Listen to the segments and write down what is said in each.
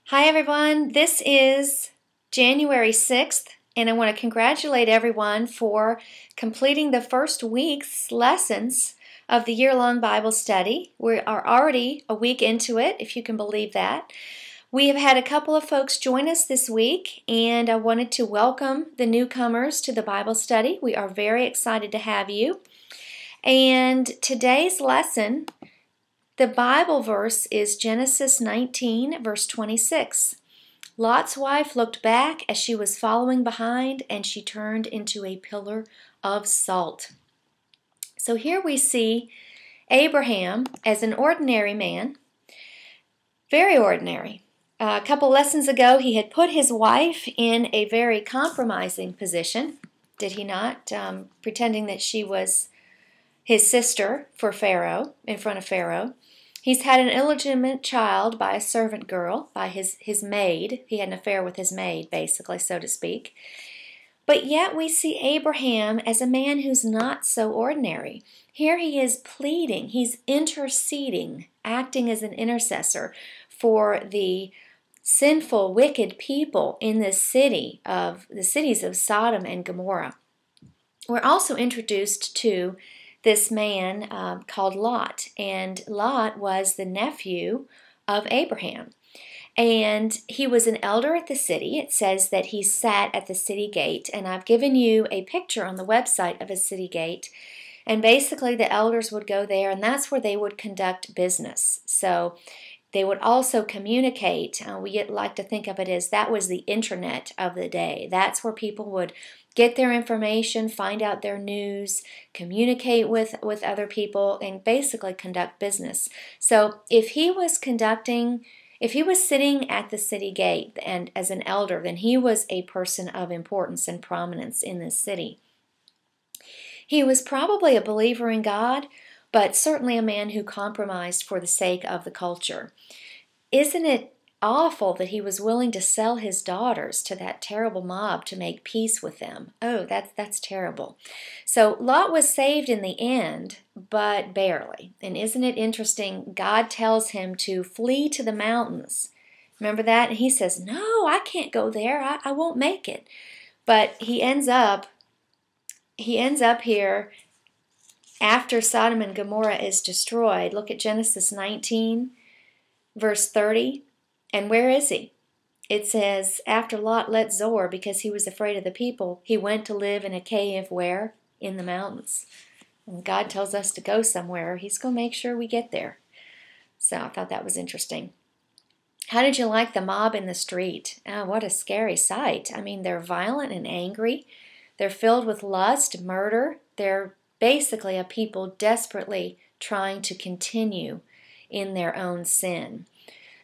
Hi everyone, this is January 6th, and I want to congratulate everyone for completing the first week's lessons of the year-long Bible study. We are already a week into it, if you can believe that. We have had a couple of folks join us this week, and I wanted to welcome the newcomers to the Bible study. We are very excited to have you. And today's lesson, the Bible verse is Genesis 19, verse 26. Lot's wife looked back as she was following behind, and she turned into a pillar of salt. So here we see Abraham as an ordinary man, very ordinary. A couple lessons ago, he had put his wife in a very compromising position, did he not? Pretending that she was his sister for Pharaoh, in front of Pharaoh. He's had an illegitimate child by a servant girl, by his maid. He had an affair with his maid, basically, so to speak. But yet we see Abraham as a man who's not so ordinary. Here he is pleading, he's interceding, acting as an intercessor for the sinful, wicked people in the cities of Sodom and Gomorrah. We're also introduced to this man called Lot, and Lot was the nephew of Abraham. And he was an elder at the city. It says that he sat at the city gate, and I've given you a picture on the website of a city gate. And basically the elders would go there, and that's where they would conduct business. So they would also communicate. We like to think of it as that was the internet of the day. That's where people would get their information, find out their news, communicate with other people, and basically conduct business. So if he was sitting at the city gate and as an elder, then he was a person of importance and prominence in this city. He was probably a believer in God, but certainly a man who compromised for the sake of the culture. Isn't it awful that he was willing to sell his daughters to that terrible mob to make peace with them? Oh, that's terrible. So Lot was saved in the end, but barely. And isn't it interesting? God tells him to flee to the mountains. Remember that? And he says, no, I can't go there. I won't make it. But he ends up here after Sodom and Gomorrah is destroyed. Look at Genesis 19, verse 30. And where is he? It says, after Lot left Zoar because he was afraid of the people, he went to live in a cave where? In the mountains. When God tells us to go somewhere, he's going to make sure we get there. So I thought that was interesting. How did you like the mob in the street? Oh, what a scary sight. I mean, they're violent and angry. They're filled with lust, murder. They're basically a people desperately trying to continue in their own sin.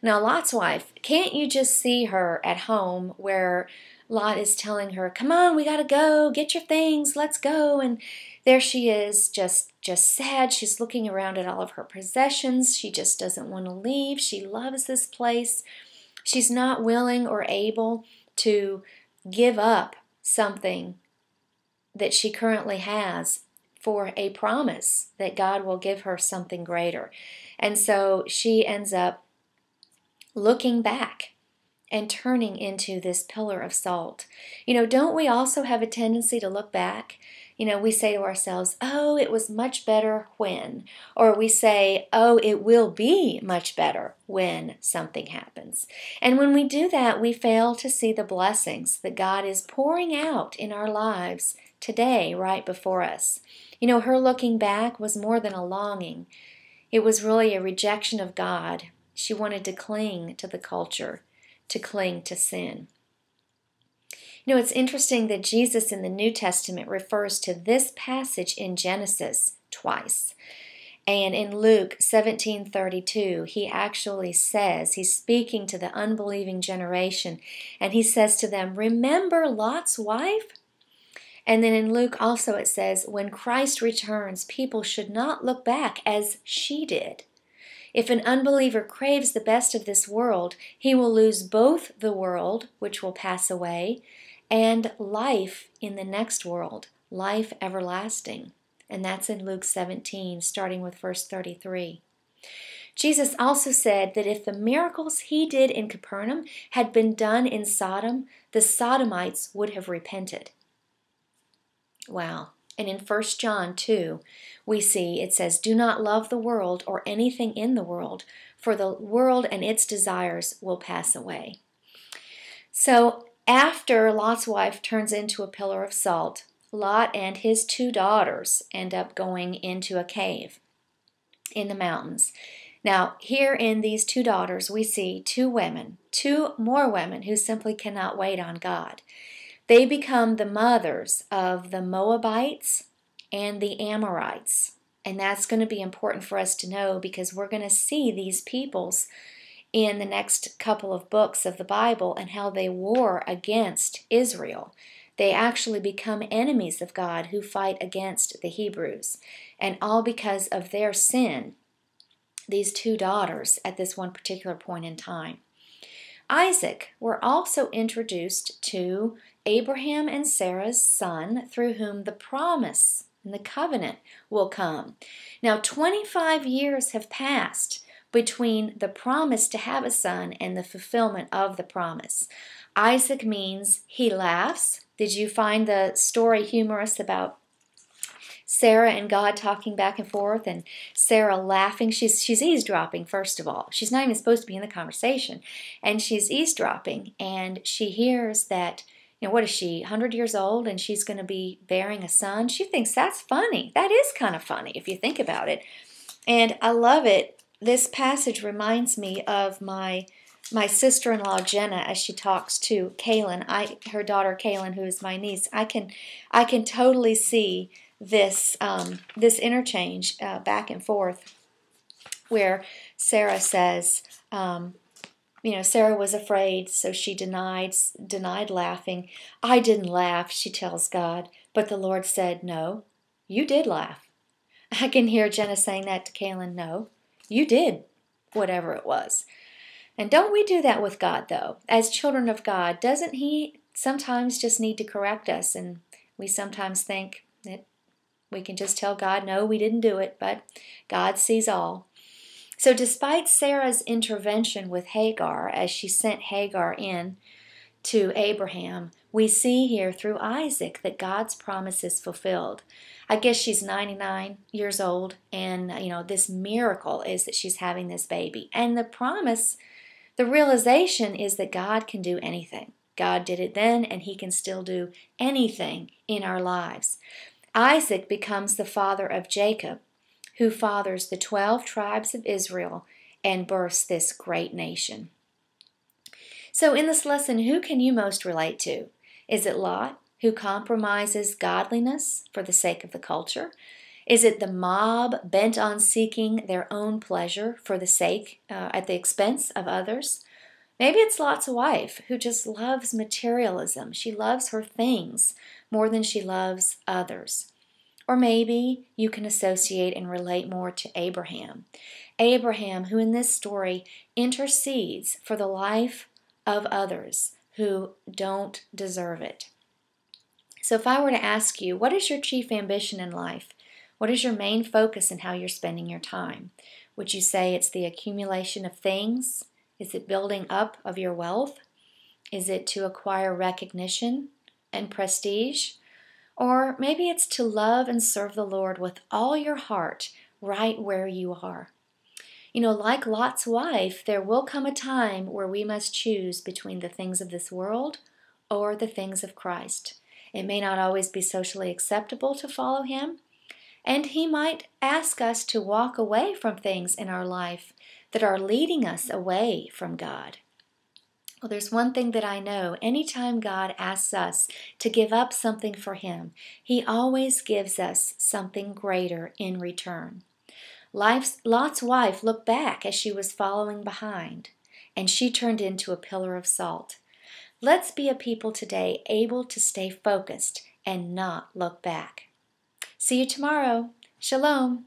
Now, Lot's wife, can't you just see her at home where Lot is telling her, come on, we got to go, get your things, let's go. And there she is, just sad. She's looking around at all of her possessions. She just doesn't want to leave. She loves this place. She's not willing or able to give up something that she currently has for a promise that God will give her something greater. And so she ends up looking back and turning into this pillar of salt. Don't we also have a tendency to look back? We say to ourselves, oh, it was much better when. Or we say, oh, it will be much better when something happens. And when we do that, we fail to see the blessings that God is pouring out in our lives today, right before us. Her looking back was more than a longing. It was really a rejection of God. She wanted to cling to the culture, to cling to sin. It's interesting that Jesus in the New Testament refers to this passage in Genesis twice. And in Luke 17:32, he actually says, he's speaking to the unbelieving generation, and he says to them, remember Lot's wife? And then in Luke also it says, when Christ returns, people should not look back as she did. If an unbeliever craves the best of this world, he will lose both the world, which will pass away, and life in the next world, life everlasting. And that's in Luke 17, starting with verse 33. Jesus also said that if the miracles he did in Capernaum had been done in Sodom, the Sodomites would have repented. Wow. And in 1 John 2, we see it says, "Do not love the world or anything in the world, for the world and its desires will pass away." So after Lot's wife turns into a pillar of salt, Lot and his 2 daughters end up going into a cave in the mountains. Now, here in these 2 daughters, we see 2 women, 2 more women who simply cannot wait on God. They become the mothers of the Moabites and the Amorites. And that's going to be important for us to know, because we're going to see these peoples in the next couple of books of the Bible and how they war against Israel. They actually become enemies of God who fight against the Hebrews. And all because of their sin, these 2 daughters at this one particular point in time. Isaac, we're also introduced to Abraham and Sarah's son, through whom the promise and the covenant will come. Now, 25 years have passed between the promise to have a son and the fulfillment of the promise. Isaac means he laughs. Did you find the story humorous about Sarah and God talking back and forth, and Sarah laughing? She's eavesdropping, first of all. She's not even supposed to be in the conversation. And she's eavesdropping, and she hears that, what is she, 100 years old, and she's going to be bearing a son? She thinks that's funny. That is kind of funny if you think about it. And I love it. This passage reminds me of my sister-in-law Jenna as she talks to Kaylin, her daughter Kaylin, who is my niece. I can totally see this interchange back and forth, where Sarah says, Sarah was afraid, so she denied laughing. "I didn't laugh," she tells God, "but the Lord said, no, you did laugh." I can hear Jenna saying that to Kaylin, "No, you did, whatever it was." And don't we do that with God, though? As children of God, doesn't He sometimes just need to correct us? And we sometimes think that we can just tell God, no, we didn't do it, but God sees all. So despite Sarah's intervention with Hagar, as she sent Hagar in to Abraham, we see here through Isaac that God's promise is fulfilled. I guess she's 99 years old, and this miracle is that she's having this baby. And the promise, the realization is that God can do anything. God did it then, and He can still do anything in our lives. Isaac becomes the father of Jacob, who fathers the 12 tribes of Israel and births this great nation. So in this lesson, who can you most relate to? Is it Lot, who compromises godliness for the sake of the culture? Is it the mob bent on seeking their own pleasure for the sake, at the expense of others? Maybe it's Lot's wife, who just loves materialism. She loves her things more than she loves others. Or maybe you can associate and relate more to Abraham. Abraham, who in this story intercedes for the life of others who don't deserve it. So if I were to ask you, what is your chief ambition in life? What is your main focus in how you're spending your time? Would you say it's the accumulation of things? Is it building up of your wealth? Is it to acquire recognition and prestige? Or maybe it's to love and serve the Lord with all your heart right where you are. Like Lot's wife, there will come a time where we must choose between the things of this world or the things of Christ. It may not always be socially acceptable to follow Him, and He might ask us to walk away from things in our life that are leading us away from God. Well, there's one thing that I know. Anytime God asks us to give up something for Him, He always gives us something greater in return. Lot's wife looked back as she was following behind, and she turned into a pillar of salt. Let's be a people today able to stay focused and not look back. See you tomorrow. Shalom.